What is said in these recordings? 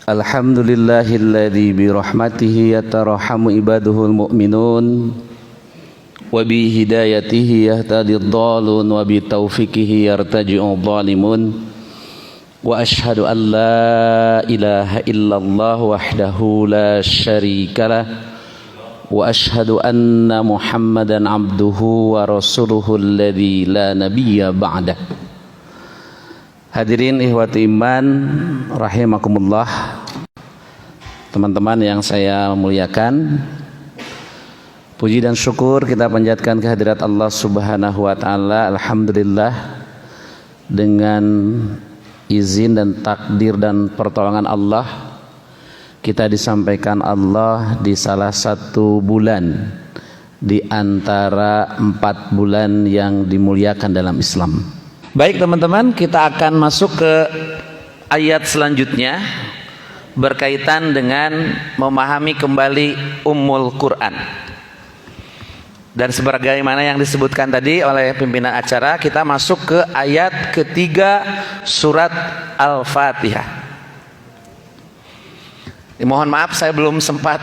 Alhamdulillahilladzi birahmatihi yatarahamu ibaduhul mu'minun wa bi hidayatihi yahtadid dhalun wa bi taufiqihi yartaji'u dhalimun wa ashhadu an la ilaha illallah wahdahu la syarikalah wa ashhadu anna Muhammadan abduhu wa rasuluhu alladzi la nabiyya ba'dah. Hadirin ikhwati iman rahimakumullah, teman-teman yang saya muliakan, puji dan syukur kita panjatkan kehadirat Allah Subhanahu wa taala. Alhamdulillah, dengan izin dan takdir dan pertolongan Allah, kita disampaikan Allah di salah satu bulan di antara 4 bulan yang dimuliakan dalam Islam. Baik teman-teman, kita akan masuk ke ayat selanjutnya berkaitan dengan memahami kembali Ummul Quran. Dan sebagaimana yang disebutkan tadi oleh pimpinan acara, kita masuk ke ayat ketiga surat Al-Fatihah. Mohon maaf saya belum sempat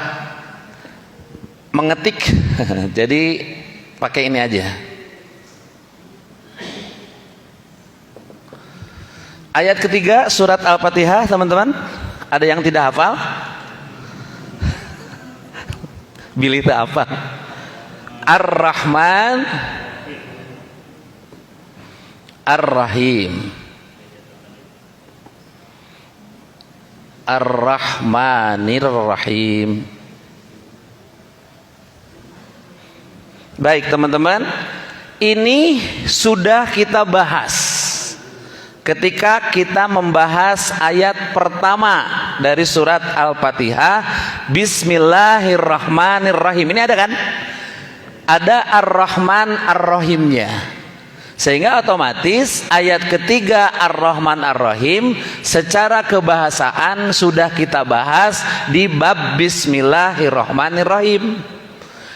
mengetik, jadi pakai ini aja. Ayat ketiga surat Al-Fatihah, teman-teman, ada yang tidak hafal? Billy tak apa? Ar-Rahman Ar-Rahim. Ar-Rahmanir Rahim. Baik teman-teman, ini sudah kita bahas ketika kita membahas ayat pertama dari surat Al-Fatihah, Bismillahirrahmanirrahim. Ini ada kan? Ada Ar-Rahman Ar-Rahimnya. Sehingga otomatis ayat ketiga Ar-Rahman Ar-Rahim secara kebahasaan sudah kita bahas di bab Bismillahirrahmanirrahim.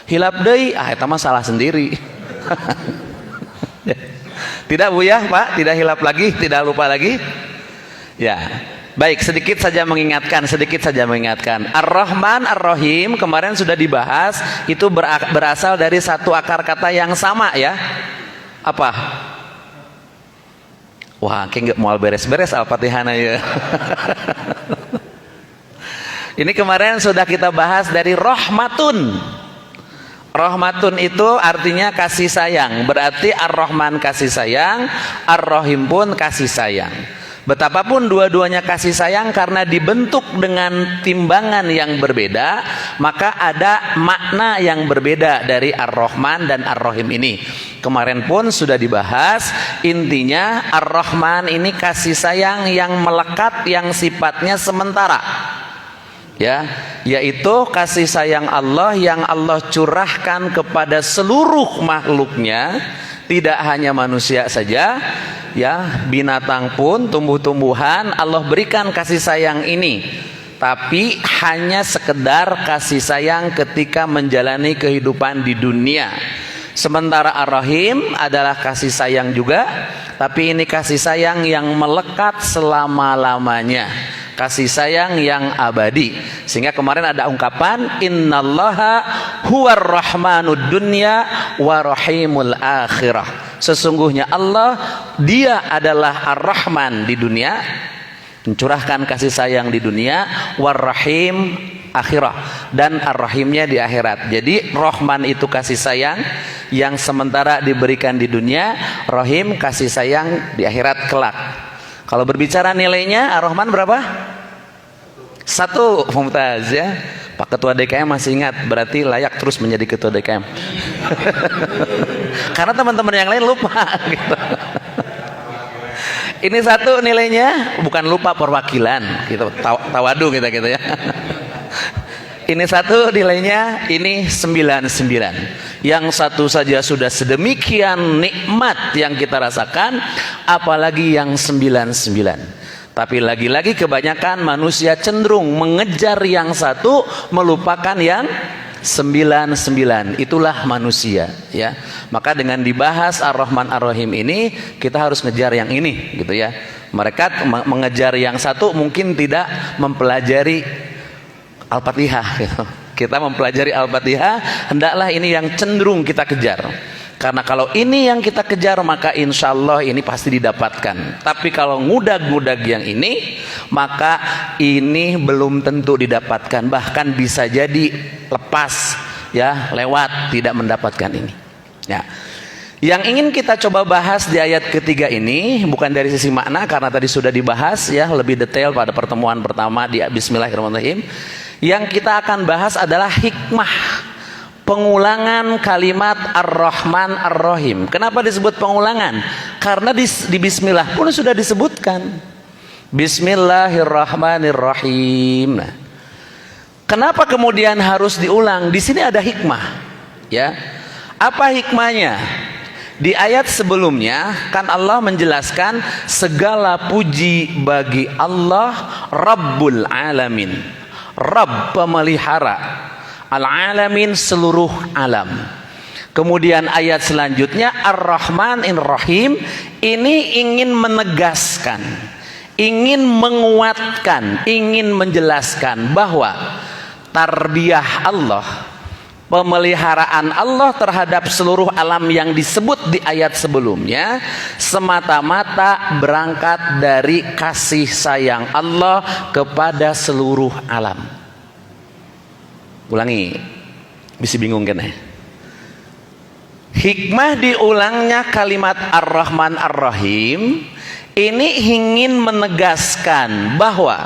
Hilap deui, eta mah salah sendiri. Tidak buyah Pak, tidak hilap lagi, tidak lupa lagi. Ya, baik, sedikit saja mengingatkan. Ar-Rahman Ar-Rahim kemarin sudah dibahas, itu berasal dari satu akar kata yang sama ya. Apa? Wah, kayak nggak mau beres-beres Al-Fatihah ya. Ini kemarin sudah kita bahas dari rahmatun. Rahmatun itu artinya kasih sayang. Berarti Ar-Rahman kasih sayang, Ar-Rahim pun kasih sayang. Betapapun dua-duanya kasih sayang, karena dibentuk dengan timbangan yang berbeda, maka ada makna yang berbeda dari Ar-Rahman dan Ar-Rahim ini. Kemarin pun sudah dibahas, intinya Ar-Rahman ini kasih sayang yang melekat, yang sifatnya sementara. Ya, yaitu kasih sayang Allah yang Allah curahkan kepada seluruh makhluknya, tidak hanya manusia saja, ya, binatang pun, tumbuh-tumbuhan Allah berikan kasih sayang ini, tapi hanya sekedar kasih sayang ketika menjalani kehidupan di dunia. Sementara Ar-Rahim adalah kasih sayang juga, tapi ini kasih sayang yang melekat selama-lamanya, kasih sayang yang abadi. Sehingga kemarin ada ungkapan innallaha huwar rahmanud dunya wa rahimul akhirah. Sesungguhnya Allah, dia adalah Ar-Rahman di dunia, mencurahkan kasih sayang di dunia, war rahim akhirah, dan Ar-Rahimnya di akhirat. Jadi Rahman itu kasih sayang yang sementara diberikan di dunia, Rahim kasih sayang di akhirat kelak. Kalau berbicara nilainya, Ar-Rahman berapa? 1. Mumtaz ya. Pak Ketua DKM masih ingat, berarti layak terus menjadi Ketua DKM. Karena teman-teman yang lain lupa gitu. Ini 1 nilainya, bukan lupa perwakilan gitu, tawadu gitu ya. Ini 1 nilainya, ini 99. Yang 1 saja sudah sedemikian nikmat yang kita rasakan, apalagi yang 99. Tapi lagi-lagi kebanyakan manusia cenderung mengejar yang 1, melupakan yang 99. Itulah manusia ya. Maka dengan dibahas Ar-Rahman Ar-Rahim ini, kita harus ngejar yang ini gitu ya. Mereka mengejar yang satu mungkin tidak mempelajari Al-Fatihah gitu. Kita mempelajari Al-Fatihah, hendaklah ini yang cenderung kita kejar. Karena kalau ini yang kita kejar, maka insya Allah ini pasti didapatkan. Tapi kalau ngudag-ngudag yang ini, maka ini belum tentu didapatkan. Bahkan bisa jadi lepas, ya, lewat, tidak mendapatkan ini. Ya. Yang ingin kita coba bahas di ayat ketiga ini bukan dari sisi makna, karena tadi sudah dibahas ya lebih detail pada pertemuan pertama di Bismillahirrahmanirrahim. Yang kita akan bahas adalah hikmah pengulangan kalimat Ar-Rahman Ar-Rahim. Kenapa disebut pengulangan? Karena di Bismillah pun sudah disebutkan Bismillahirrahmanirrahim. Nah, kenapa kemudian harus diulang? Di sini ada hikmah, ya. Apa hikmahnya? Di ayat sebelumnya kan Allah menjelaskan segala puji bagi Allah Rabbul Alamin, Rabb pemelihara, Al-Alamin seluruh alam. Kemudian ayat selanjutnya Ar-Rahman Ar-Rahim ini ingin menegaskan, ingin menguatkan, ingin menjelaskan bahwa tarbiyah Allah, pemeliharaan Allah terhadap seluruh alam yang disebut di ayat sebelumnya semata-mata berangkat dari kasih sayang Allah kepada seluruh alam. Ulangi, bisa bingung kan ya? Hikmah diulangnya kalimat Ar-Rahman Ar-Rahim ini ingin menegaskan bahwa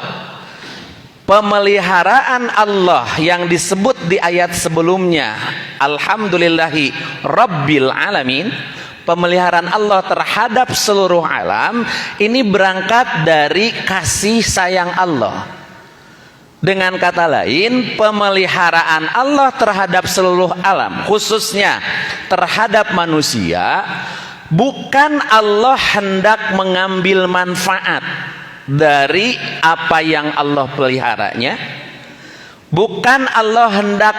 pemeliharaan Allah yang disebut di ayat sebelumnya Alhamdulillahi Rabbil Alamin, pemeliharaan Allah terhadap seluruh alam ini berangkat dari kasih sayang Allah. Dengan kata lain, pemeliharaan Allah terhadap seluruh alam, khususnya terhadap manusia, bukan Allah hendak mengambil manfaat dari apa yang Allah peliharanya, bukan Allah hendak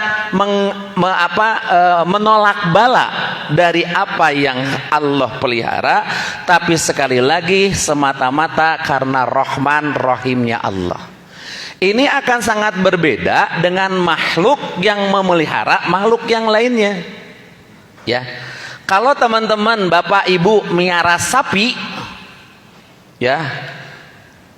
menolak bala dari apa yang Allah pelihara, tapi sekali lagi semata-mata karena Rahman Rahimnya Allah. Ini akan sangat berbeda dengan makhluk yang memelihara makhluk yang lainnya. Ya, kalau teman-teman Bapak Ibu miara sapi, ya,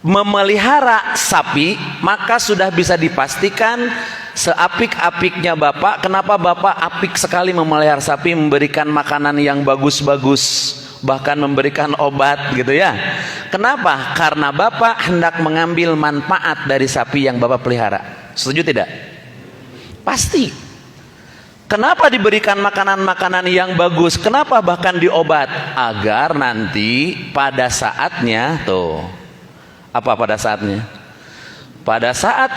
memelihara sapi, maka sudah bisa dipastikan seapik-apiknya Bapak. Kenapa Bapak apik sekali memelihara sapi, memberikan makanan yang bagus-bagus, bahkan memberikan obat gitu ya. Kenapa? Karena Bapak hendak mengambil manfaat dari sapi yang Bapak pelihara. Setuju tidak? Pasti. Kenapa diberikan makanan-makanan yang bagus? Kenapa bahkan diobat? Agar nanti pada saatnya tuh. Apa pada saatnya? Pada saat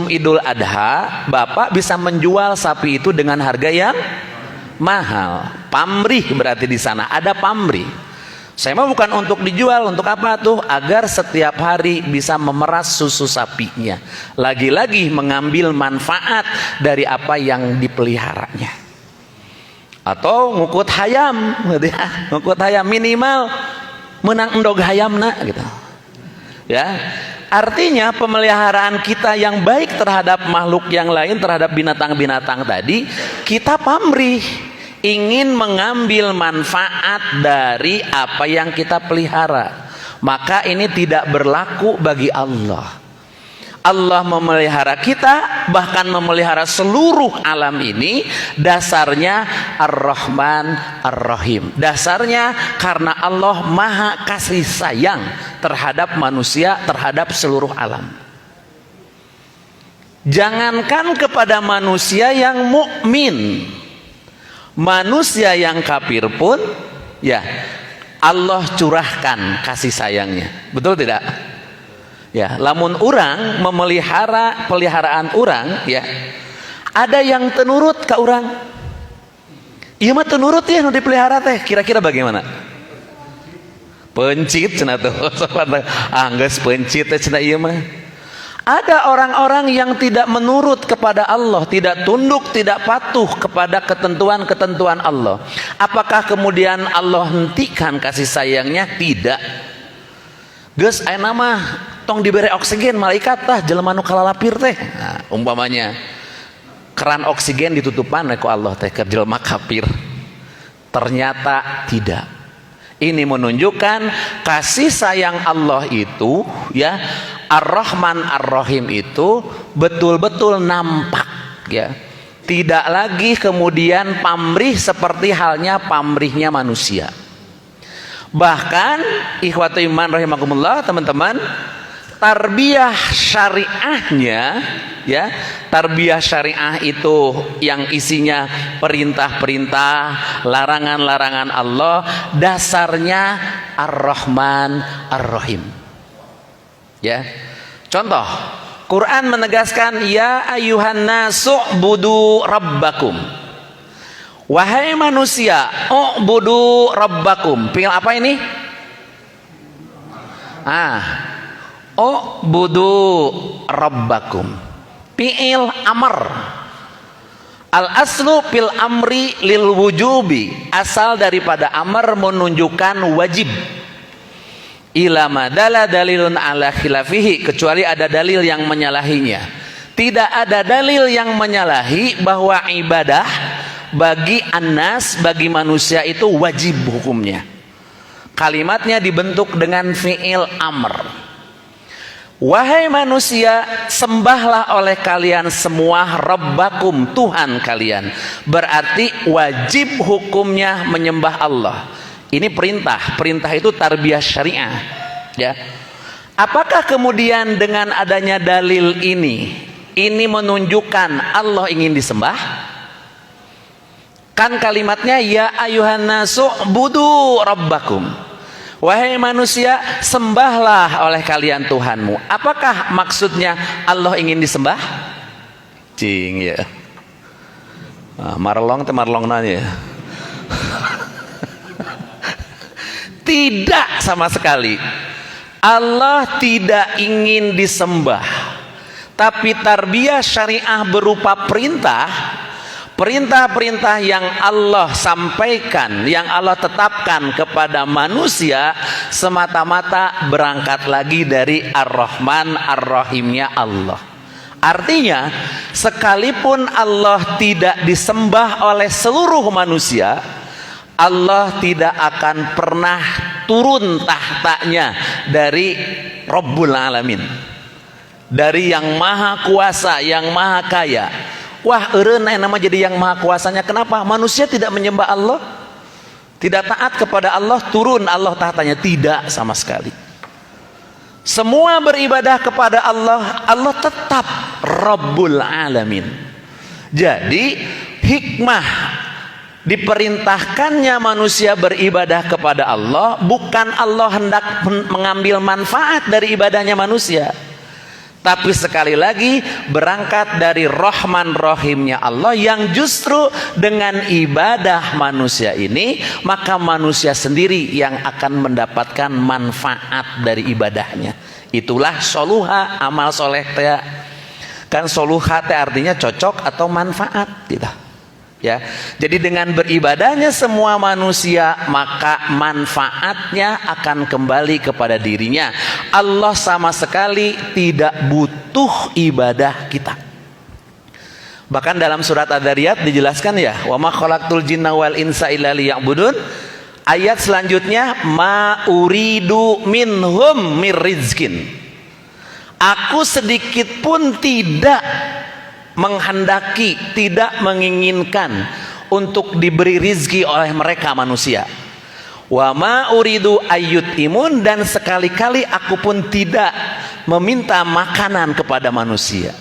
Idul Adha, Bapak bisa menjual sapi itu dengan harga yang mahal. Pamrih berarti di sana ada pamrih. Saya mah bukan untuk dijual, untuk apa tuh? Agar setiap hari bisa memeras susu sapinya. Lagi-lagi mengambil manfaat dari apa yang dipeliharanya. Atau ngukut hayam, gitu ya. Ngukut hayam minimal menang endog hayamna gitu. Ya. Artinya pemeliharaan kita yang baik terhadap makhluk yang lain, terhadap binatang-binatang tadi, kita pamrih, ingin mengambil manfaat dari apa yang kita pelihara. Maka ini tidak berlaku bagi Allah. Allah memelihara kita, bahkan memelihara seluruh alam ini, dasarnya Ar-Rahman Ar-Rahim. Dasarnya karena Allah maha kasih sayang terhadap manusia, terhadap seluruh alam. Jangankan kepada manusia yang mukmin, manusia yang kafir pun, ya, Allah curahkan kasih sayangnya. Betul tidak? Ya, lamun orang memelihara peliharaan orang, ya, ada yang tenurut ke orang. Iya mah tenurut ya nu dipelihara teh. Kira-kira bagaimana? Pencit cenah tuh. Geus pencit teh cenah ieu mah. Ada orang-orang yang tidak menurut kepada Allah, tidak tunduk, tidak patuh kepada ketentuan-ketentuan Allah. Apakah kemudian Allah hentikan kasih sayangnya? Tidak. geus aya nama tong diberi oksigen malaikat tah jelema nu kalalapir teh. Nah, umpamanya keran oksigen ditutupan ku Allah teh ke jelema kafir. Ternyata tidak. Ini menunjukkan kasih sayang Allah itu ya, Ar-Rahman Ar-Rahim itu betul-betul nampak ya. Tidak lagi kemudian pamrih seperti halnya pamrihnya manusia. Bahkan ikhwatu iman rahimakumullah teman-teman, tarbiyah syariahnya ya, tarbiyah syariah itu yang isinya perintah-perintah, larangan-larangan Allah, dasarnya Ar-Rahman Ar-Rahim. Ya. Contoh, Quran menegaskan ya ayyuhan nasu budu rabbakum. Wahai manusia, ubudu rabbakum. Fi'il apa ini? Ubudu rabbakum. Fi'il amr. Al aslu fil amri lil wujubi. Asal daripada amr menunjukkan wajib. Ila madala dalilun ala khilafihi, kecuali ada dalil yang menyalahinya. Tidak ada dalil yang menyalahi bahwa ibadah bagi annas, bagi manusia itu wajib hukumnya. Kalimatnya dibentuk dengan fi'il amr. Wahai manusia, sembahlah oleh kalian semua Rabbakum, Tuhan kalian. Berarti wajib hukumnya menyembah Allah. Ini perintah. Perintah itu tarbiyah syariah ya. Apakah kemudian dengan adanya dalil ini menunjukkan Allah ingin disembah? Kan kalimatnya ya ayuhan nasu budu rabbakum. Wahai manusia, sembahlah oleh kalian Tuhanmu. Apakah maksudnya Allah ingin disembah? Cing ya. Marlong teh marlong nanya. Tidak sama sekali. Allah tidak ingin disembah. Tapi tarbiyah syariah berupa perintah. Perintah-perintah yang Allah sampaikan, yang Allah tetapkan kepada manusia semata-mata berangkat lagi dari Ar-Rahman Ar-Rahimnya Allah. Artinya, sekalipun Allah tidak disembah oleh seluruh manusia, Allah tidak akan pernah turun tahtanya dari Rabbul Alamin, dari yang maha kuasa, yang maha kaya. Wah, eureun nama jadi yang maha kuasanya. Kenapa? Manusia tidak menyembah Allah, tidak taat kepada Allah, turun Allah tahtanya? Tidak sama sekali. Semua beribadah kepada Allah, Allah tetap Rabbul Alamin. Jadi hikmah diperintahkannya manusia beribadah kepada Allah bukan Allah hendak mengambil manfaat dari ibadahnya manusia, tapi sekali lagi berangkat dari Rahman Rahimnya Allah, yang justru dengan ibadah manusia ini maka manusia sendiri yang akan mendapatkan manfaat dari ibadahnya. Itulah soluha, amal soleh teh. Kan soluha teh artinya cocok atau manfaat gitu. Ya, jadi dengan beribadahnya semua manusia maka manfaatnya akan kembali kepada dirinya. Allah sama sekali tidak butuh ibadah kita. Bahkan dalam surat Ad-Dariyat dijelaskan ya, wa ma khalaqtul jinna wal insa illa liya'budun. Ayat selanjutnya, ma uridu minhum mirrizkin. Aku sedikit pun tidak menghendaki, tidak menginginkan untuk diberi rizki oleh mereka manusia. Wa ma uridu ayyutimun, dan sekali-kali aku pun tidak meminta makanan kepada manusia.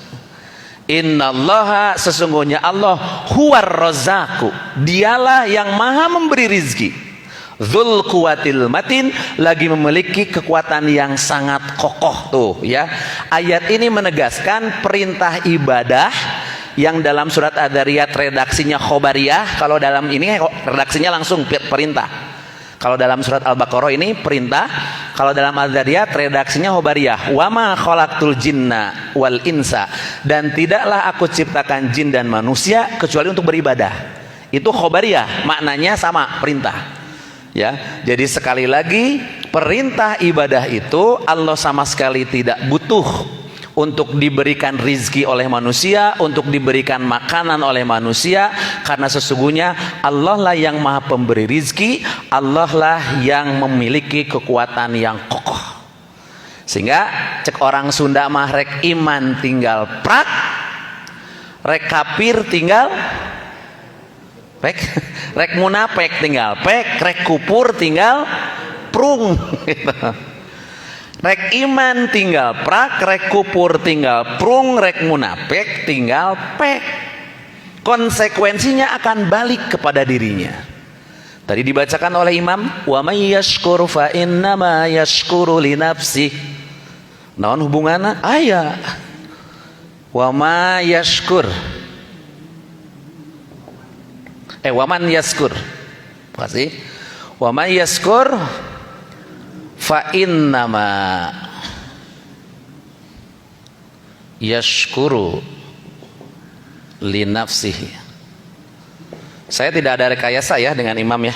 Innallaha, sesungguhnya Allah, huwar razzaqu, dialah yang maha memberi rizki. Dzul quwatil matin, lagi memiliki kekuatan yang sangat kokoh tuh ya. Ayat ini menegaskan perintah ibadah yang dalam surat Ad-Dariyat redaksinya khobariyah. Kalau dalam ini redaksinya langsung perintah. Kalau dalam surat Al-Baqarah ini perintah. Kalau dalam Ad-Dariyat redaksinya khobariyah. Wa ma khalaqtul jinna wal insa, dan tidaklah aku ciptakan jin dan manusia kecuali untuk beribadah. Itu khobariyah, maknanya sama, perintah. Ya, jadi sekali lagi perintah ibadah itu Allah sama sekali tidak butuh untuk diberikan rizki oleh manusia, untuk diberikan makanan oleh manusia, karena sesungguhnya Allah lah yang maha pemberi rizki, Allah lah yang memiliki kekuatan yang kokoh. Sehingga cek orang Sunda mah rek iman tinggal prak, rek kafir tinggal pek, rek munafik tinggal pek, rek kupur tinggal prung gitu. Rek iman tinggal prak, rek kupur tinggal prung, rek munafik tinggal pek. Konsekuensinya akan balik kepada dirinya. Tadi dibacakan oleh imam, wa may yashkur fa innama yashkuru li nafsihi. Naon hubunganna? Aya. Wa ma yashkur. Wa man yashkur. Makasih. Wa man yashkur fa innama yashkuru li nafsihi. Saya tidak ada rekayasa ya dengan imam ya.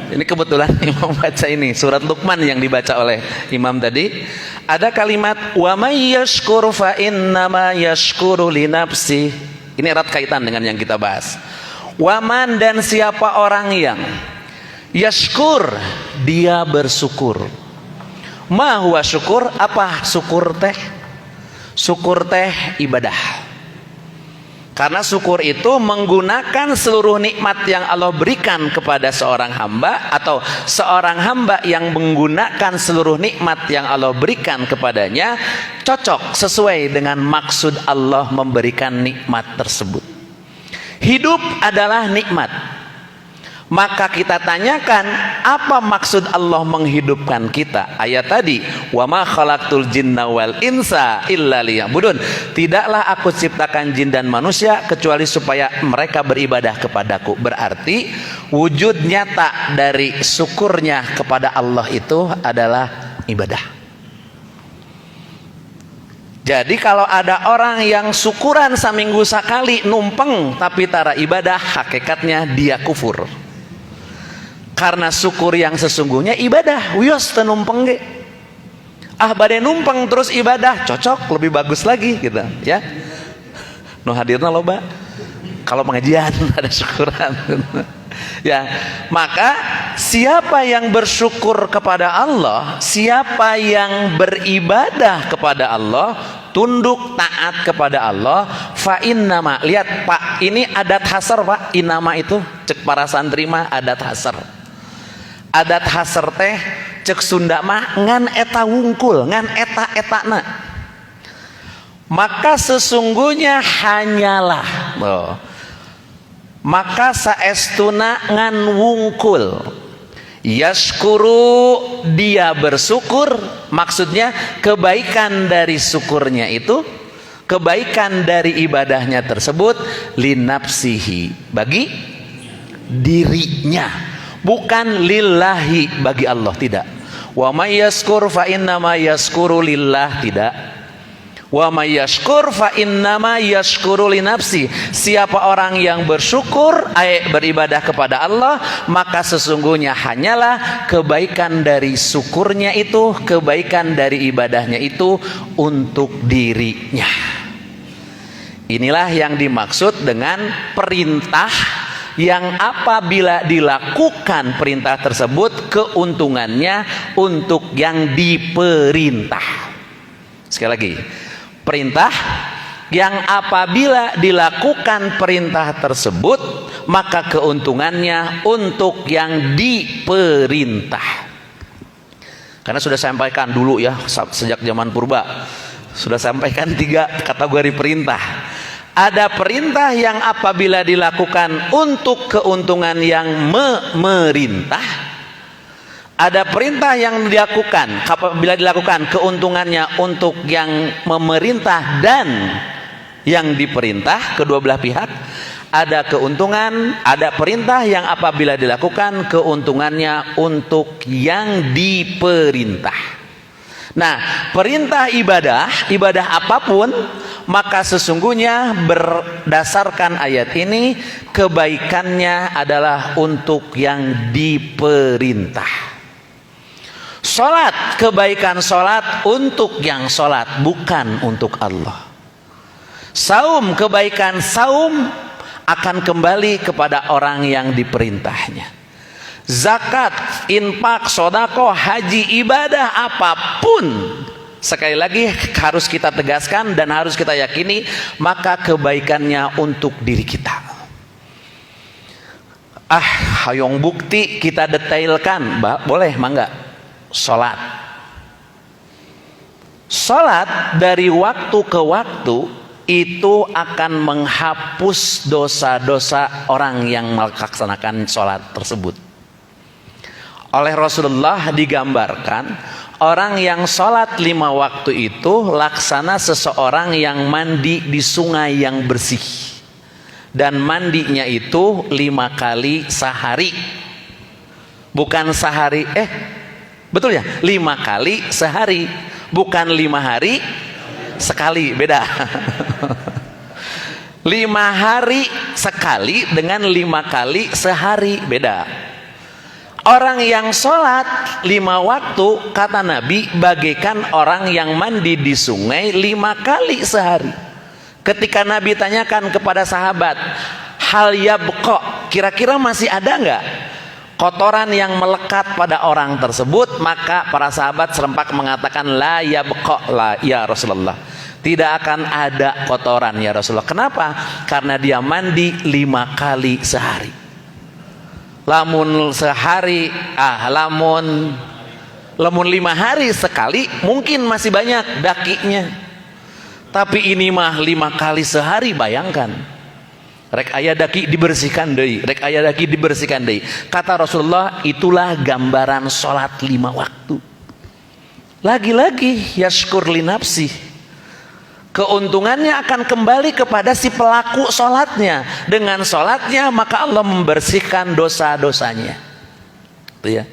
Ini kebetulan imam baca ini surat Luqman yang dibaca oleh imam tadi. Ada kalimat wa may yashkur fa innama yashkuru li nafsi. Ini erat kaitan dengan yang kita bahas. Waman, dan siapa orang yang yashkur, dia bersyukur. Ma huwa syukur? Apa syukur teh? Syukur teh ibadah. Karena syukur itu menggunakan seluruh nikmat yang Allah berikan kepada seorang hamba, atau seorang hamba yang menggunakan seluruh nikmat yang Allah berikan kepadanya cocok sesuai dengan maksud Allah memberikan nikmat tersebut. Hidup adalah nikmat. Maka kita tanyakan, apa maksud Allah menghidupkan kita? Ayat tadi, wa ma khalaqtul jinna wal insa illa liya'budun. Tidaklah aku ciptakan jin dan manusia kecuali supaya mereka beribadah kepadaku. Berarti wujud nyata dari syukurnya kepada Allah itu adalah ibadah. Jadi kalau ada orang yang syukuran saminggu sekali numpeng tapi tara ibadah, hakikatnya dia kufur. Karena syukur yang sesungguhnya ibadah. Wios tenumpeng ge. Bade numpeng terus ibadah, cocok, lebih bagus lagi gitu ya. Nu hadirna loba. Kalau pengajian ada syukuran. Ya, maka siapa yang bersyukur kepada Allah, siapa yang beribadah kepada Allah, tunduk taat kepada Allah, fa innama, lihat Pak, ini adat hasar Pak, inama itu cek para santri mah adat hasar. Adat hasar teh cek Sunda mah ngan eta wungkul, ngan eta-etana. Maka sesungguhnya hanyalah maka saestuna ngan wungkul. Yashkuru, dia bersyukur, maksudnya kebaikan dari syukurnya itu, kebaikan dari ibadahnya tersebut linapsihi, bagi dirinya, bukan lillahi, bagi Allah, tidak. Wa may yashkur fa innama yashkuru lillah, tidak. Wa may yashkur fa innama yashkuru li nafsi. Siapa orang yang bersyukur, beribadah kepada Allah, maka sesungguhnya hanyalah kebaikan dari syukurnya itu, kebaikan dari ibadahnya itu untuk dirinya. Inilah yang dimaksud dengan perintah yang apabila dilakukan perintah tersebut keuntungannya untuk yang diperintah. Sekali lagi, perintah yang apabila dilakukan perintah tersebut maka keuntungannya untuk yang diperintah. Karena sudah sampaikan dulu ya, sejak zaman purba sudah sampaikan 3 kategori perintah. Ada perintah yang apabila dilakukan untuk keuntungan yang memerintah. Ada perintah yang dilakukan apabila dilakukan keuntungannya untuk yang memerintah dan yang diperintah, kedua belah pihak. Ada keuntungan, ada perintah yang apabila dilakukan keuntungannya untuk yang diperintah. Nah, perintah ibadah apapun, maka sesungguhnya berdasarkan ayat ini kebaikannya adalah untuk yang diperintah. Sholat, kebaikan sholat untuk yang sholat, bukan untuk Allah. Saum, kebaikan saum akan kembali kepada orang yang diperintahnya. Zakat, infak, sedekah, haji, ibadah apapun, sekali lagi harus kita tegaskan dan harus kita yakini, maka kebaikannya untuk diri kita. Hayong bukti kita detailkan, boleh mangga. Sholat dari waktu ke waktu itu akan menghapus dosa-dosa orang yang melaksanakan sholat tersebut. Oleh Rasulullah digambarkan, orang yang sholat 5 waktu itu laksana seseorang yang mandi di sungai yang bersih, dan mandinya itu 5 kali sehari, bukan sehari, betul ya, 5 kali sehari, bukan 5 hari sekali, beda. 5 hari sekali dengan 5 kali sehari, beda. Orang yang sholat 5 waktu, kata Nabi, bagaikan orang yang mandi di sungai 5 kali sehari. Ketika Nabi tanyakan kepada sahabat, hal yabqa, kira-kira masih ada nggak kotoran yang melekat pada orang tersebut? Maka para sahabat serempak mengatakan, la yabqa, la ya Rasulullah, tidak akan ada kotoran ya Rasulullah. Kenapa? Karena dia mandi 5 kali sehari. Lamun sehari, lamun 5 hari sekali mungkin masih banyak dakinya, tapi ini mah 5 kali sehari. Bayangkan, rek aya daki dibersihkan deui, rek aya daki dibersihkan deui. Kata Rasulullah, itulah gambaran sholat 5 waktu. Lagi-lagi yashkur li nafsi, keuntungannya akan kembali kepada si pelaku sholatnya. Dengan sholatnya maka Allah membersihkan dosa-dosanya. Itu ya.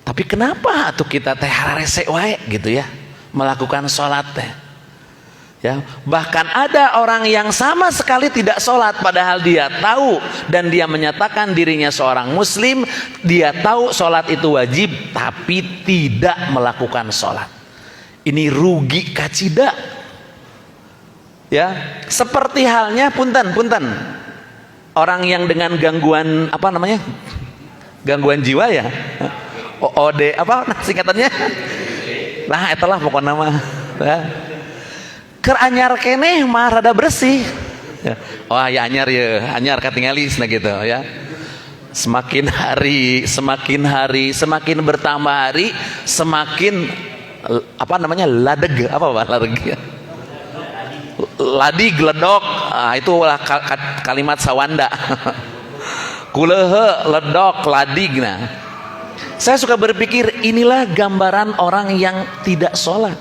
Tapi kenapa atuh kita teh rese wae gitu ya melakukan sholat teh? Ya, bahkan ada orang yang sama sekali tidak sholat padahal dia tahu dan dia menyatakan dirinya seorang muslim, dia tahu sholat itu wajib tapi tidak melakukan sholat. Ini rugi kacida. Ya, seperti halnya punten orang yang dengan gangguan apa namanya, gangguan jiwa ya, OOD apa singkatannya, nah itulah pokoknya nama ya. Keur anyar keneh mah rada bersih ya. Wah ya anyar katingali nah gitu ya. Semakin hari semakin bertambah hari, semakin apa namanya, ladeg ya, ladi gledok, itulah kalimat sawanda. Kulehe ledok ladig. Nah, saya suka berpikir inilah gambaran orang yang tidak sholat.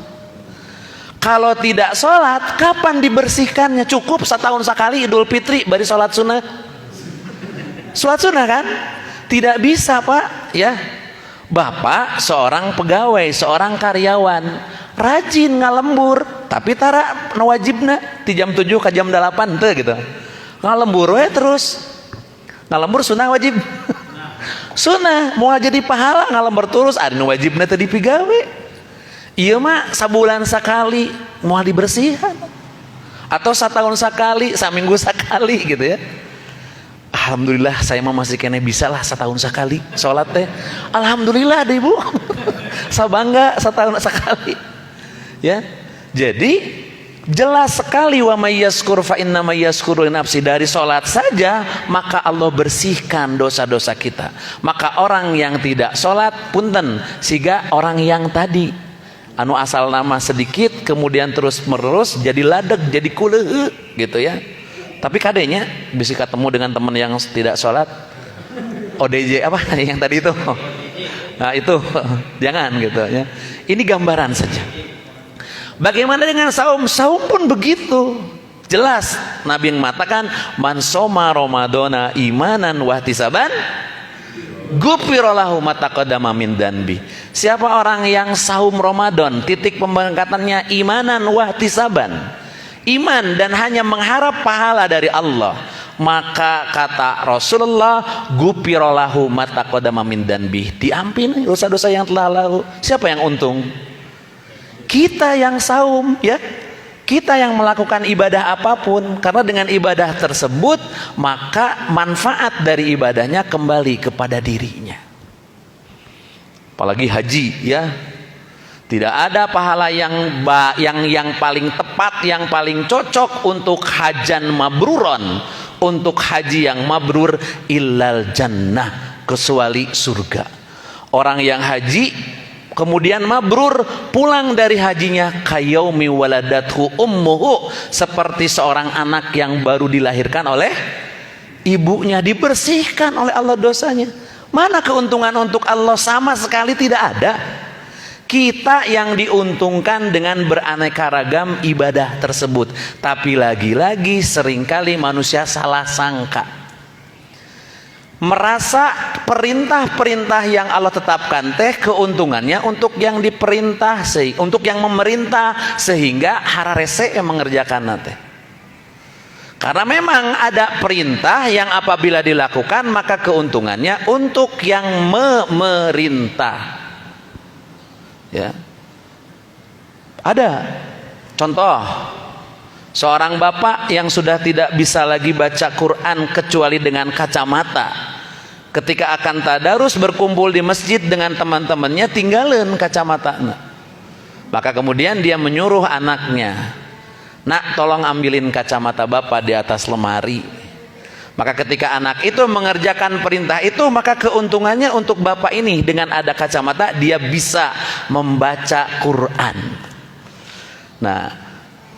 Kalau tidak sholat, kapan dibersihkannya? Cukup setahun sekali Idul Fitri bari sholat sunnah. Sholat sunnah kan? Tidak bisa Pak ya. Bapak seorang pegawai, seorang karyawan, rajin ngalembur, tapi tara nawajibna di jam 7 ke jam 8 tuh gitu. Ngalembur we terus. Ngalembur sunnah wajib. Sunnah mau jadi pahala ngalembur terus, ada wajibna tadi pigawe. Iya mah sabulan sekali mau dibersihan, atau setahun sekali, seminggu sekali gitu ya. Alhamdulillah saya mah masih kena bisa lah setahun sekali sholat teh. Alhamdulillah deh ibu. Sabangga setahun sekali ya. Jadi jelas sekali, wa may yaskur fa inna may yaskuru li nafsi, dari sholat saja maka Allah bersihkan dosa-dosa kita. Maka orang yang tidak sholat punten siga orang yang tadi anu asal nama sedikit kemudian terus menerus jadi ladeg, jadi kulehe gitu ya. Tapi kadenya bisa ketemu dengan teman yang tidak sholat, ODJ apa yang tadi itu, nah itu jangan gitu ya. Ini gambaran saja. Bagaimana dengan saum? Saum pun begitu. Jelas Nabi yang mengatakan, man soma ramadhana imanan wahtisaban gufirallahu ma taqaddama min danbi. Siapa orang yang saum Ramadan, titik pemberangkatannya imanan wahtisaban, iman dan hanya mengharap pahala dari Allah, maka kata Rasulullah, gupirolahu mataqaddama min danbih, diampuni dosa-dosa yang telah lalu. Siapa yang untung? Kita yang saum, ya. Kita yang melakukan ibadah apapun, karena dengan ibadah tersebut maka manfaat dari ibadahnya kembali kepada dirinya. Apalagi haji, ya. Tidak ada pahala yang paling tepat, yang paling cocok untuk hajan mabruron, untuk haji yang mabrur, illal jannah, kecuali surga. Orang yang haji kemudian mabrur, pulang dari hajinya kayaumi waladathu ummuhu, seperti seorang anak yang baru dilahirkan oleh ibunya, dibersihkan oleh Allah dosanya. Mana keuntungan untuk Allah? Sama sekali tidak ada. Kita yang diuntungkan dengan beraneka ragam ibadah tersebut. Tapi lagi-lagi seringkali manusia salah sangka, merasa perintah-perintah yang Allah tetapkan teh keuntungannya untuk yang diperintah, untuk yang memerintah, sehingga hararese yang mengerjakan teh. Karena memang ada perintah yang apabila dilakukan maka keuntungannya untuk yang memerintah. Ya. Ada contoh seorang bapak yang sudah tidak bisa lagi baca Quran kecuali dengan kacamata. Ketika akan tadarus berkumpul di masjid dengan teman-temannya, tinggalin kacamata. Maka kemudian dia menyuruh anaknya, "Nak, tolong ambilin kacamata bapak di atas lemari." Maka ketika anak itu mengerjakan perintah itu, maka keuntungannya untuk bapak ini, dengan ada kacamata dia bisa membaca Quran. Nah,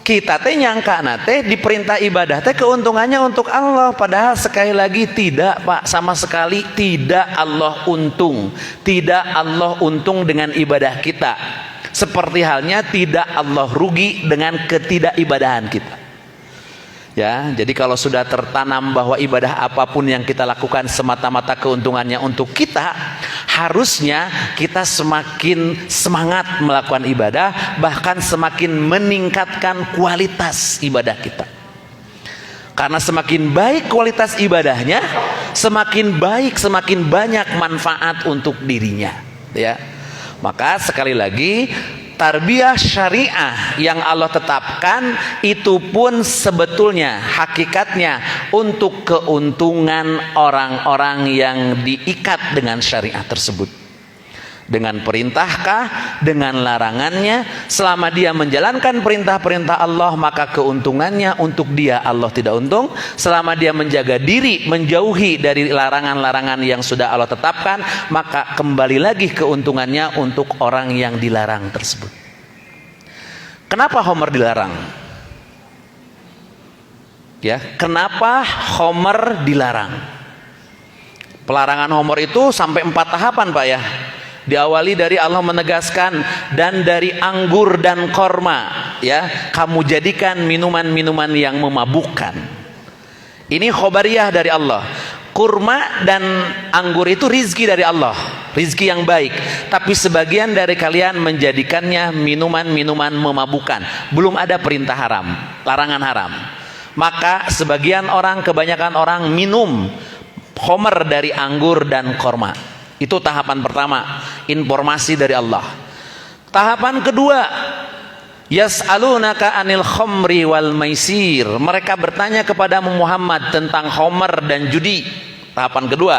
kita teh nyangka nate diperintah ibadah teh keuntungannya untuk Allah, padahal sekali lagi tidak, Pak, sama sekali tidak Allah untung. Tidak Allah untung dengan ibadah kita. Seperti halnya tidak Allah rugi dengan ketidakibadahan kita. Ya, jadi kalau sudah tertanam bahwa ibadah apapun yang kita lakukan semata-mata keuntungannya untuk kita, harusnya kita semakin semangat melakukan ibadah, bahkan semakin meningkatkan kualitas ibadah kita. Karena semakin baik kualitas ibadahnya, semakin baik, semakin banyak manfaat untuk dirinya, ya. Maka sekali lagi, tarbiyah syariah yang Allah tetapkan itu pun sebetulnya hakikatnya untuk keuntungan orang-orang yang diikat dengan syariah tersebut. Dengan perintahkah, dengan larangannya, selama dia menjalankan perintah-perintah Allah maka keuntungannya untuk dia Allah tidak untung. Selama dia menjaga diri, menjauhi dari larangan-larangan yang sudah Allah tetapkan, maka kembali lagi keuntungannya untuk orang yang dilarang tersebut. Kenapa Homer dilarang? Ya, kenapa Homer dilarang? Pelarangan Homer itu sampai 4 tahapan, Pak, ya. Diawali dari Allah menegaskan, dan dari anggur dan korma, ya, kamu jadikan minuman-minuman yang memabukkan. Ini khobariyah dari Allah. Kurma dan anggur itu rizki dari Allah, rizki yang baik. Tapi sebagian dari kalian menjadikannya minuman-minuman memabukkan. Belum ada perintah haram, larangan haram. Maka sebagian orang, kebanyakan orang minum khomer dari anggur dan korma. Itu tahapan pertama, informasi dari Allah. Tahapan kedua, yas'alunaka anil khamri wal maisir. Mereka bertanya kepada Muhammad tentang khamr dan judi. Tahapan kedua.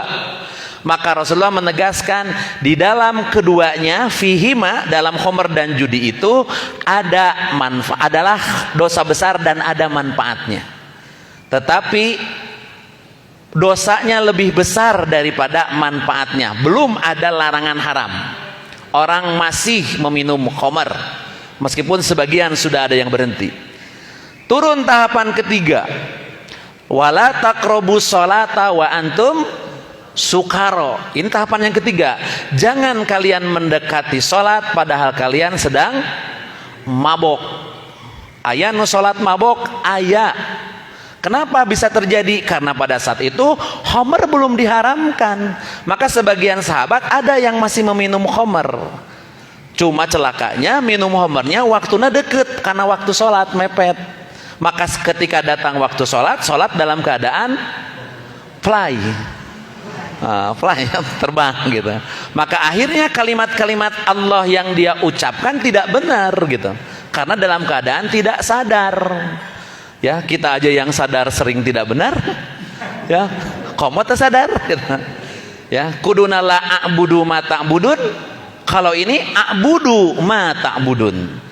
Maka Rasulullah menegaskan di dalam keduanya, fihima, dalam khamr dan judi itu ada manfaat, adalah dosa besar dan ada manfaatnya. Tetapi dosanya lebih besar daripada manfaatnya. Belum ada larangan haram. Orang masih meminum khamr, meskipun sebagian sudah ada yang berhenti. Turun tahapan ketiga, wala taqrabus sholata wa antum sukaro. Ini tahapan yang ketiga. Jangan kalian mendekati sholat padahal kalian sedang mabok. Aya nu sholat mabok, aya. Kenapa bisa terjadi? Karena pada saat itu khamr belum diharamkan. Maka sebagian sahabat ada yang masih meminum khamr. Cuma celakanya minum khamrnya waktunya deket, karena waktu sholat mepet. Maka ketika datang waktu sholat, sholat dalam keadaan fly, terbang gitu. Maka akhirnya kalimat-kalimat Allah yang dia ucapkan tidak benar gitu, karena dalam keadaan tidak sadar. Ya, kita aja yang sadar sering tidak benar. Ya, komo teu sadar gitu. Ya, kuduna la a'budu ma ta'budun. Kalau ini a'budu ma ta'budun.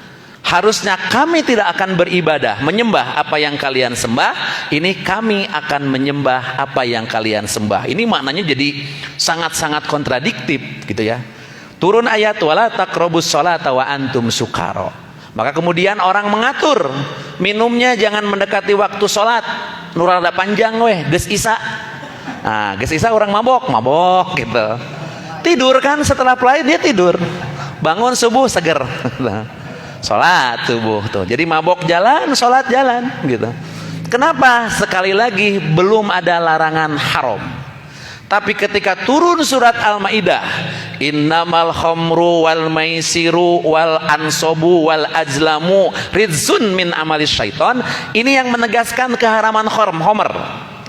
Harusnya kami tidak akan beribadah, menyembah apa yang kalian sembah. Ini kami akan menyembah apa yang kalian sembah. Ini maknanya jadi sangat-sangat kontradiktif gitu ya. Turun ayat wala taqrabus sholata wa antum sukaro. Maka kemudian orang mengatur minumnya jangan mendekati waktu sholat. Nurada panjang weh, geus isa. Nah, geus isa orang mabok gitu. Tidur kan setelah play dia tidur. Bangun subuh seger. Sholat subuh tuh. Jadi mabok jalan, sholat jalan gitu. Kenapa? Sekali lagi belum ada larangan haram. Tapi ketika turun surat Al-Maidah, innamal khamru wal maisiru wal ansobu wal ajlamu rizun min amalis syaiton, ini yang menegaskan keharaman khamr.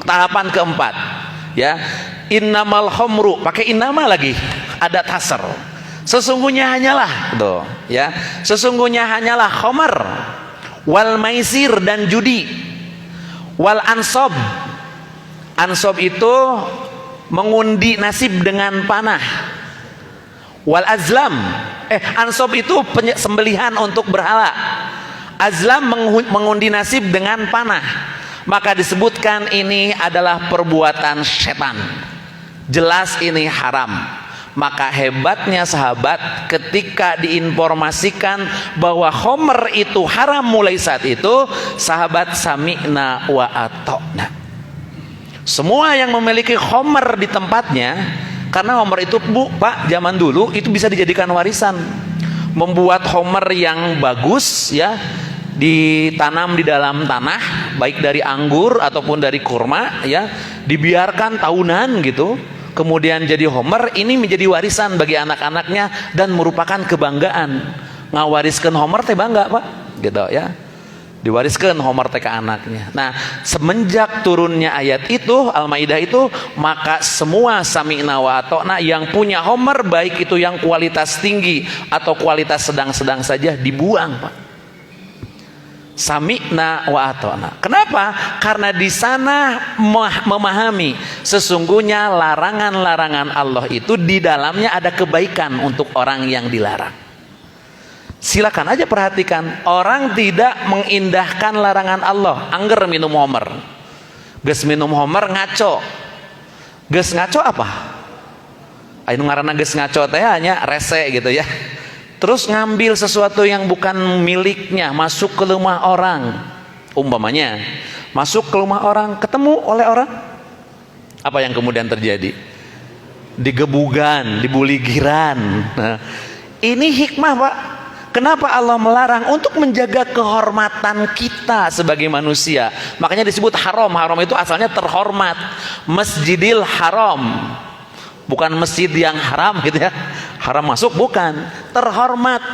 Tahapan keempat, ya. Innamal khamru, pakai innama lagi, ada tasar. Sesungguhnya hanyalah tuh, ya. Sesungguhnya hanyalah khamr wal maisir dan judi. Wal ansob. Ansob itu mengundi nasib dengan panah. Wal azlam. Ansob itu sembelihan untuk berhala. Azlam mengundi nasib dengan panah. Maka disebutkan ini adalah perbuatan setan. Jelas ini haram. Maka hebatnya sahabat ketika diinformasikan bahwa khamr itu haram mulai saat itu, sahabat sami'na wa ata'na. Semua yang memiliki khamr di tempatnya, karena khamr itu Pak zaman dulu itu bisa dijadikan warisan. Membuat khamr yang bagus ya, ditanam di dalam tanah, baik dari anggur ataupun dari kurma ya, dibiarkan tahunan gitu. Kemudian jadi homer, ini menjadi warisan bagi anak-anaknya dan merupakan kebanggaan. Ngawariskeun homer teh bangga Pak, gitu ya. Diwariskeun homer teh ke anaknya. Nah, semenjak turunnya ayat itu, Al-Maidah itu, maka semua sami'na wa ata'na yang punya homer, baik itu yang kualitas tinggi atau kualitas sedang-sedang saja, dibuang Pak. Sami'na wa ata'na. Kenapa? Karena di sana memahami sesungguhnya larangan-larangan Allah itu di dalamnya ada kebaikan untuk orang yang dilarang. Silakan aja perhatikan, orang tidak mengindahkan larangan Allah. Angger minum homer. Geus minum homer ngaco. Geus ngaco apa? Anu ngaranna geus ngaco teh hanya rese gitu ya. Terus ngambil sesuatu yang bukan miliknya, masuk ke rumah orang. Umpamanya, masuk ke rumah orang, ketemu oleh orang. Apa yang kemudian terjadi? Digebugan, dibuligiran. Nah, ini hikmah Pak. Kenapa Allah melarang? Untuk menjaga kehormatan kita sebagai manusia. Makanya disebut haram. Haram itu asalnya terhormat. Masjidil Haram. Bukan masjid yang haram gitu ya. Haram masuk bukan, terhormat.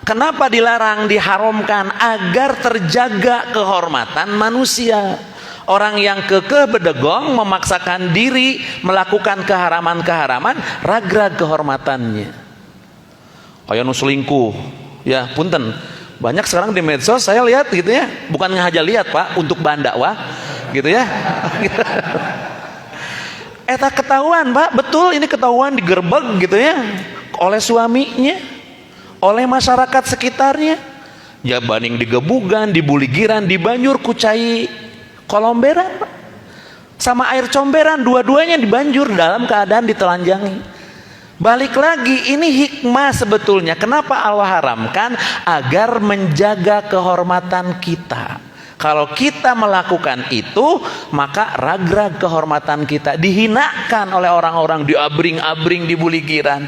Kenapa dilarang, diharamkan? Agar terjaga kehormatan manusia. Orang yang kekeh bedegong memaksakan diri melakukan keharaman-keharaman, ragrag kehormatannya. Kayak nu selingkuh, ya punten. Banyak sekarang di medsos saya lihat gitu ya, bukan ngahaja lihat Pak, untuk bahan dakwah gitu ya. Eta ketahuan Pak, betul ini ketahuan digerbek gitu ya oleh suaminya, oleh masyarakat sekitarnya. Ya baning digebugan, dibuligiran, dibanjur kucai kolomberan Pak. Sama air comberan, dua-duanya dibanjur dalam keadaan ditelanjangi. Balik lagi, ini hikmah sebetulnya. Kenapa Allah haramkan? Agar menjaga kehormatan kita. Kalau kita melakukan itu, maka ragrag kehormatan kita, dihinakan oleh orang-orang, diabring-abring, dibuligiran.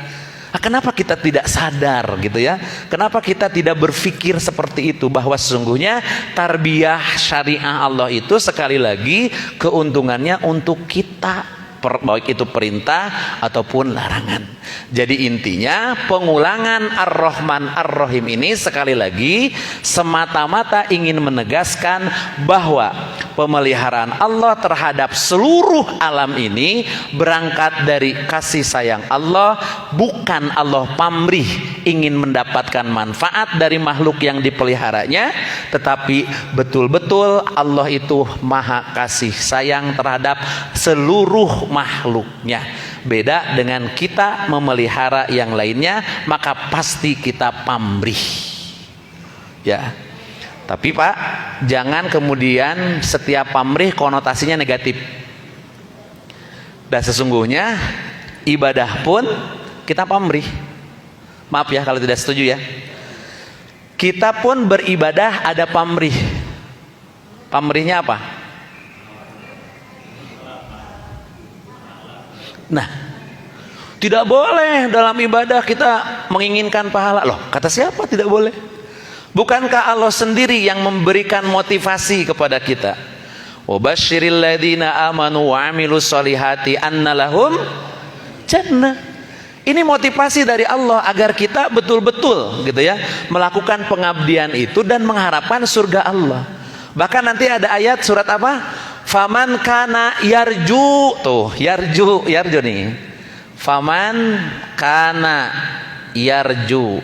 Nah, kenapa kita tidak sadar gitu ya? Kenapa kita tidak berpikir seperti itu, bahwa sesungguhnya tarbiyah syariah Allah itu sekali lagi keuntungannya untuk kita, baik itu perintah ataupun larangan. Jadi intinya pengulangan Ar-Rahman Ar-Rahim ini sekali lagi semata-mata ingin menegaskan bahwa pemeliharaan Allah terhadap seluruh alam ini berangkat dari kasih sayang Allah, bukan Allah pamrih ingin mendapatkan manfaat dari makhluk yang dipeliharanya, tetapi betul-betul Allah itu maha kasih sayang terhadap seluruh makhluknya. Beda dengan kita memelihara yang lainnya, maka pasti kita pamrih. Ya. Tapi Pak, jangan kemudian setiap pamrih konotasinya negatif. Dan sesungguhnya ibadah pun kita pamrih. Maaf ya kalau tidak setuju ya. Kita pun beribadah ada pamrih. Pamrihnya apa? Nah, tidak boleh dalam ibadah kita menginginkan pahala. Loh, kata siapa tidak boleh? Bukankah Allah sendiri yang memberikan motivasi kepada kita? Wabasyiril ladzina amanu wa amilus solihati anna lahum jannah. Ini motivasi dari Allah agar kita betul-betul gitu ya melakukan pengabdian itu dan mengharapkan surga Allah. Bahkan nanti ada ayat surat apa? Faman kana yarju, tuh yarju nih. Faman kana yarju.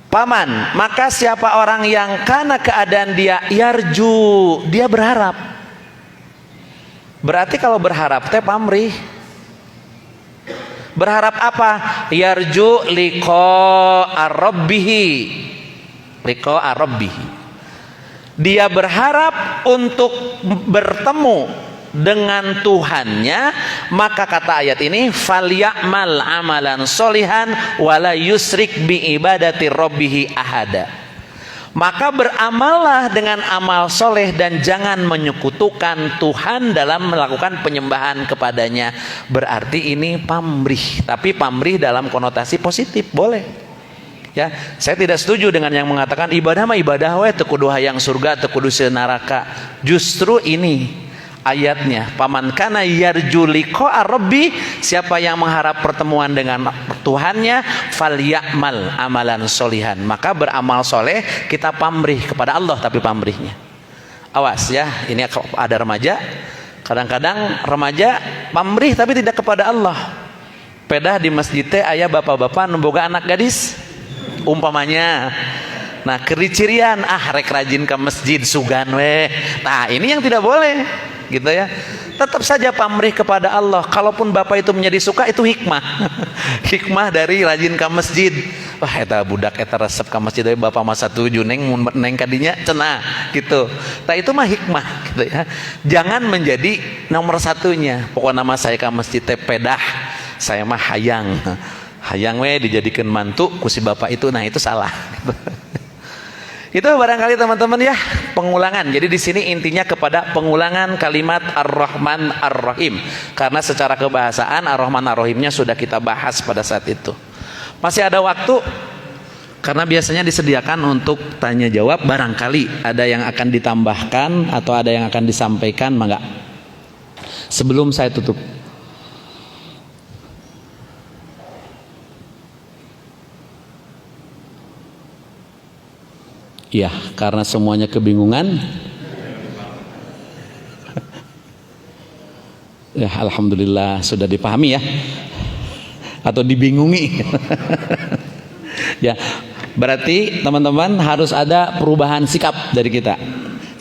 Paman, maka siapa orang yang karena keadaan dia yarju, dia berharap. Berarti kalau berharap teh pamrih. Berharap apa? Yarju liqa rabbihi. Liqa rabbihi. Dia berharap untuk bertemu dengan Tuhannya, maka kata ayat ini falyamal amalan solihan wala yusrik bi ibadati rabbih ahada. Maka beramallah dengan amal soleh dan jangan menyekutukan Tuhan dalam melakukan penyembahan kepadanya. Berarti ini pamrih, tapi pamrih dalam konotasi positif, boleh. Ya, saya tidak setuju dengan yang mengatakan ibadah mah ibadah we teu kudu hayang surga, teu kudu neraka. Justru ini ayatnya, paman kana yarju liqa rabbi, siapa yang mengharap pertemuan dengan Tuhannya, falyamal amalan solihan, maka beramal soleh. Kita pamrih kepada Allah, tapi pamrihnya awas ya, ini ada remaja, kadang-kadang remaja pamrih tapi tidak kepada Allah. Pedah di masjid teh aya bapak-bapak nemboga anak gadis umpamanya. Nah, kericirian rek rajin ke masjid sugan weh. Nah, ini yang tidak boleh gitu ya. Tetap saja pamrih kepada Allah. Kalaupun bapak itu menjadi suka, itu hikmah. Hikmah dari rajin ke masjid. Wah, eta budak eta resep ke masjid we bapak masa 7 neng kadinya cenah gitu. Nah, itu mah hikmah gitu ya. Jangan menjadi nomor satunya. Pokoknya nama saya ke masjid teh pedah. Saya mah hayang we dijadikan mantu ku si bapak itu. Nah, itu salah. Itu barangkali teman-teman ya, pengulangan. Jadi di sini intinya kepada pengulangan kalimat Ar-Rahman Ar-Rahim. Karena secara kebahasaan Ar-Rahman Ar-Rahimnya sudah kita bahas pada saat itu. Masih ada waktu karena biasanya disediakan untuk tanya jawab. Barangkali ada yang akan ditambahkan atau ada yang akan disampaikan, mangga. Sebelum saya tutup. Ya, karena semuanya kebingungan. Ya, alhamdulillah sudah dipahami ya. Atau dibingungi. Ya, berarti teman-teman harus ada perubahan sikap dari kita.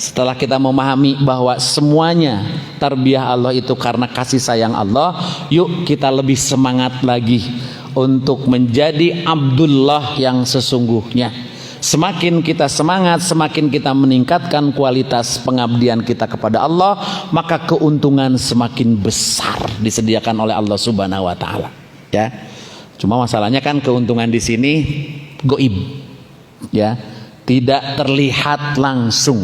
Setelah kita memahami bahwa semuanya tarbiyah Allah itu karena kasih sayang Allah, yuk kita lebih semangat lagi untuk menjadi Abdullah yang sesungguhnya. Semakin kita semangat, semakin kita meningkatkan kualitas pengabdian kita kepada Allah, maka keuntungan semakin besar disediakan oleh Allah Subhanahu wa taala. Ya. Cuma masalahnya kan keuntungan di sini goib. Ya. Tidak terlihat langsung.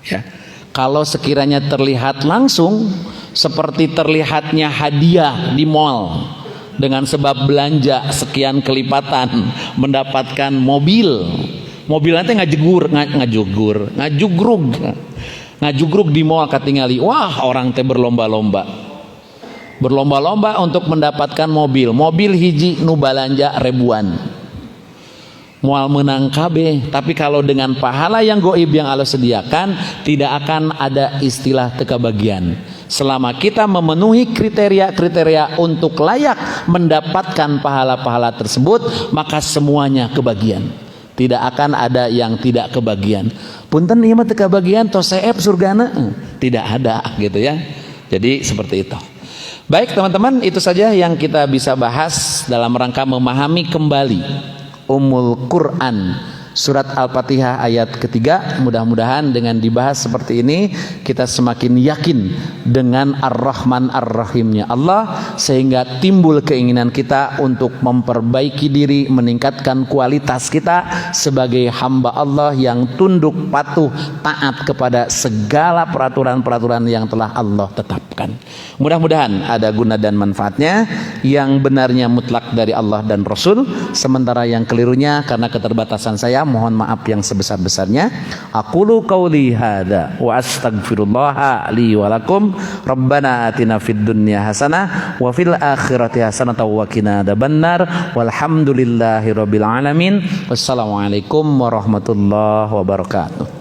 Ya. Kalau sekiranya terlihat langsung seperti terlihatnya hadiah di mall, dengan sebab belanja sekian kelipatan mendapatkan mobil nanti ngajugrug di mall katingali, wah orang teh berlomba-lomba. berlomba-lomba untuk mendapatkan mobil hiji nu balanja ribuan, mual menang KB. Tapi kalau dengan pahala yang goib yang Allah sediakan, tidak akan ada istilah teka bagian. Selama kita memenuhi kriteria-kriteria untuk layak mendapatkan pahala-pahala tersebut, maka semuanya kebagian. Tidak akan ada yang tidak kebagian. Punten ieu mah teu kebagian tos seep surgana, tidak ada gitu ya. Jadi seperti itu. Baik teman-teman, itu saja yang kita bisa bahas dalam rangka memahami kembali Ummul Quran surat Al-Fatihah ayat ketiga. Mudah-mudahan dengan dibahas seperti ini kita semakin yakin dengan Ar-Rahman Ar-Rahimnya Allah, sehingga timbul keinginan kita untuk memperbaiki diri, meningkatkan kualitas kita sebagai hamba Allah yang tunduk, patuh, taat kepada segala peraturan-peraturan yang telah Allah tetapkan. Mudah-mudahan ada guna dan manfaatnya. Yang benarnya mutlak dari Allah dan Rasul, sementara yang kelirunya karena keterbatasan saya, mohon maaf yang sebesar-besarnya. Aqulu qauli hadza wa astaghfirullah li wa lakum. Rabbana atina fid dunya hasanah wa fil akhirati hasanah wa qina adzabannar. Walhamdulillahirabbil alamin. Wassalamualaikum warahmatullahi wabarakatuh.